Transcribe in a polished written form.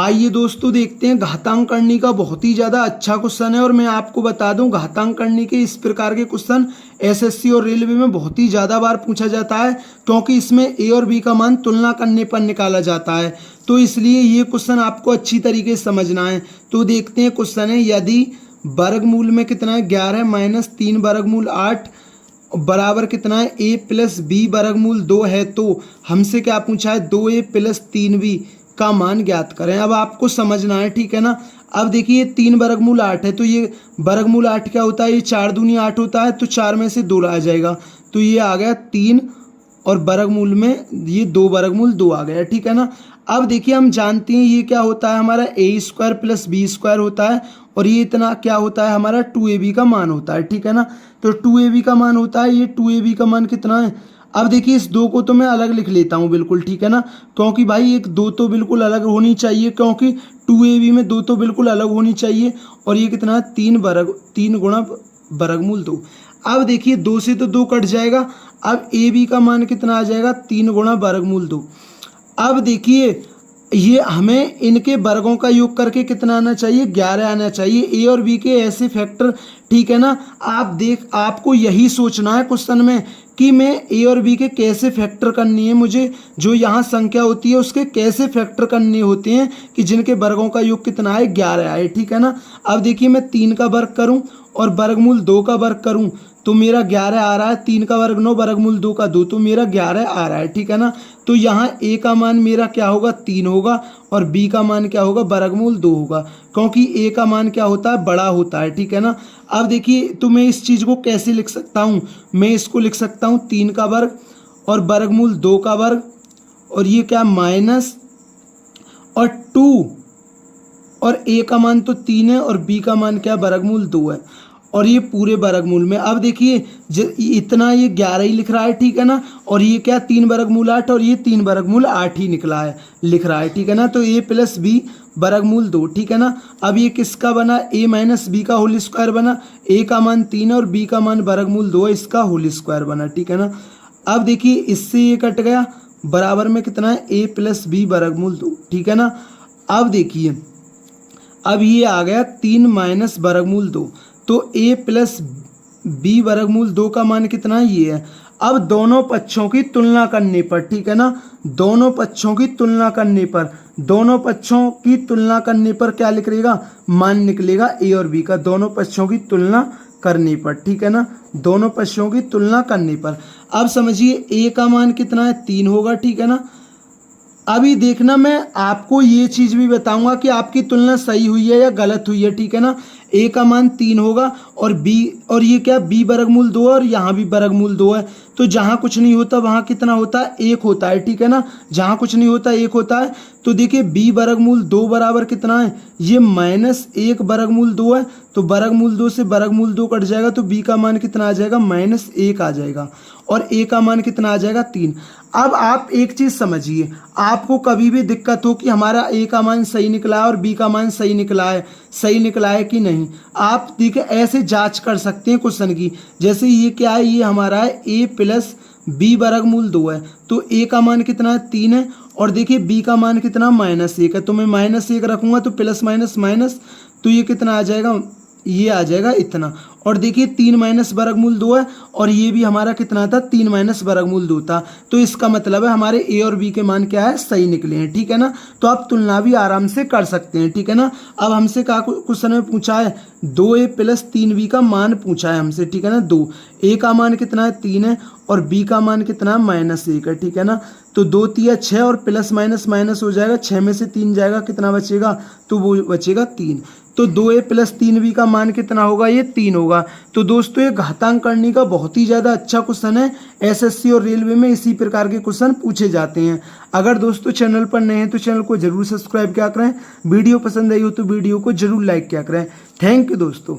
आइए दोस्तों देखते हैं घातांक करनी का बहुत ही ज़्यादा अच्छा क्वेश्चन है। और मैं आपको बता दूं घातांक करनी के इस प्रकार के क्वेश्चन एसएससी और रेलवे में बहुत ही ज़्यादा बार पूछा जाता है, क्योंकि इसमें ए और बी का मान तुलना करने पर निकाला जाता है। तो इसलिए ये क्वेश्चन आपको अच्छी तरीके से समझना है। तो देखते हैं क्वेश्चन है, यदि वर्गमूल में कितना है 11 माइनस 3 वर्गमूल 8 बराबर कितना है a प्लस बी वर्गमूल 2 है, तो हमसे क्या पूछा है 2a प्लस 3b का मान ज्ञात करें। अब आपको समझना है, ठीक है ना। अब देखिए 3 वर्गमूल 8 है, तो ये वर्गमूल 8 क्या होता है, ये 4 दूनी 8 होता है, तो 4 में से 2 आ जाएगा, तो ये आ गया 3 और वर्गमूल में ये 2 वर्गमूल 2 आ गया, ठीक है ना। अब देखिए हम जानते हैं ये क्या होता है हमारा a square plus B square होता है, और ये इतना क्या होता है हमारा 2ab का मान होता है, ठीक है ना। तो 2ab का मान होता है, ये 2ab का मान कितना है। अब देखिए इस 2 को तो मैं अलग लिख लेता हूँ बिल्कुल, ठीक है ना, क्योंकि भाई एक 2 तो बिल्कुल अलग होनी चाहिए, क्योंकि 2ab में 2 तो बिल्कुल अलग होनी चाहिए। और ये कितना है 3 गुणा वर्गमूल 2। अब देखिए 2 से तो 2 कट जाएगा, अब ab का मान कितना आ जाएगा 3 गुणा वर्गमूल 2। अब देखिए ये हमें इनके वर्गों का योग करके कितना आना चाहिए 11 आना चाहिए, ए और बी के ऐसे फैक्टर, ठीक है ना। आपको यही सोचना है क्वेश्चन में कि मैं ए और बी के कैसे फैक्टर करनी है, मुझे जो यहाँ संख्या होती है उसके कैसे फैक्टर करने होते हैं कि जिनके वर्गों का योग कितना आए 11 आए, ठीक है ना। अब देखिए मैं 3 का वर्ग करूँ और वर्गमूल 2 का वर्ग करूँ तो मेरा 11 आ रहा है, 3 का वर्ग 9 वर्गमूल 2 का 2, तो मेरा 11 आ रहा है, ठीक है ना। तो यहाँ a का मान मेरा क्या होगा 3 होगा, और b का मान क्या होगा वर्गमूल 2 होगा, क्योंकि a का मान क्या होता है बड़ा होता है, ठीक है ना। अब देखिए तो मैं इस चीज़ को कैसे लिख सकता हूँ, मैं इसको लिख सकता हूँ 3 का वर्ग और वर्गमूल 2 का वर्ग, और ये क्या माइनस और 2, और a का मान तो 3 है और b का मान क्या वर्गमूल 2 है, और ये पूरे वर्गमूल में। अब देखिए इतना ये 11 ही लिख रहा है, ठीक है ना, और ये क्या 3 वर्गमूल 8 और ये 3 वर्गमूल 8 ही निकला है लिख रहा है, ठीक है ना। तो a प्लस बी वर्गमूल 2, ठीक है ना। अब ये किसका बना a माइनस बी का होल स्क्वायर बना, a का मान 3 और b का मान वर्गमूल 2 है, इसका होल स्क्वायर बना, ठीक है ना। अब देखिए इससे ये कट गया, बराबर में कितना है a प्लस बी वर्गमूल 2, ठीक है ना। अब देखिए अब ये आ गया 3 माइनस वर्गमूल 2, तो a प्लस बी वर्गमूल 2 का मान कितना है ये है। अब दोनों पक्षों की तुलना करने पर, ठीक है ना, दोनों पक्षों की तुलना करने पर, दोनों पक्षों की तुलना करने पर क्या निकलेगा मान निकलेगा a और b का, दोनों पक्षों की तुलना करने पर, ठीक है ना, दोनों पक्षों की तुलना करने पर। अब समझिए a का मान कितना है 3 होगा, ठीक है ना। अभी देखना मैं आपको ये चीज भी बताऊंगा कि आपकी तुलना सही हुई है या गलत हुई है, ठीक है ना। a का मान 3 होगा और b, और ये क्या b वर्गमूल 2 और यहाँ भी वर्गमूल 2 है, तो जहाँ कुछ नहीं होता वहाँ कितना होता है 1 होता है, ठीक है ना, जहाँ कुछ नहीं होता 1 होता है। तो देखिए b वर्गमूल 2 बराबर कितना है, ये -1 वर्गमूल 2 है, तो वर्गमूल 2 से वर्गमूल 2 कट जाएगा, तो b का मान कितना आ जाएगा -1 आ जाएगा, और a का मान कितना आ जाएगा 3। अब आप एक चीज समझिए, आपको कभी भी दिक्कत हो कि हमारा a का मान सही निकला है और b का मान सही निकला है कि नहीं, आप देखिए ऐसे जांच कर सकते हैं क्वेश्चन की। जैसे ये क्या है, ये हमारा है a प्लस बी वर्गमूल 2 है, तो a का मान कितना है 3 है, और देखिए b का मान कितना -1 है, तो मैं -1 रखूंगा तो प्लस माइनस माइनस, तो ये कितना आ जाएगा, ये आ जाएगा इतना। और देखिए 3 माइनस वर्गमूल 2 है, और ये भी हमारा कितना था 3 माइनस वर्गमूल 2 था, तो इसका मतलब है हमारे a और b के मान क्या है सही निकले हैं, ठीक है ना। तो आप तुलना भी आराम से कर सकते हैं, ठीक है ना। अब हमसे क्या क्वेश्चन में पूछा है 2a प्लस 3b का मान पूछा है हमसे, ठीक है ना। 2 a का मान कितना है 3 है और b का मान कितना है -1 है, ठीक है ना। तो 2 3 6 और प्लस माइनस माइनस हो जाएगा, 6 में से 3 जाएगा, कितना बचेगा, तो वो बचेगा 3। तो 2a प्लस 3b का मान कितना होगा, ये 3 होगा। तो दोस्तों ये घातांक करने का बहुत ही ज़्यादा अच्छा क्वेश्चन है, एसएससी और रेलवे में इसी प्रकार के क्वेश्चन पूछे जाते हैं। अगर दोस्तों चैनल पर नए हैं तो चैनल को जरूर सब्सक्राइब किया करें, वीडियो पसंद आई हो तो वीडियो को जरूर लाइक किया करें। थैंक यू दोस्तों।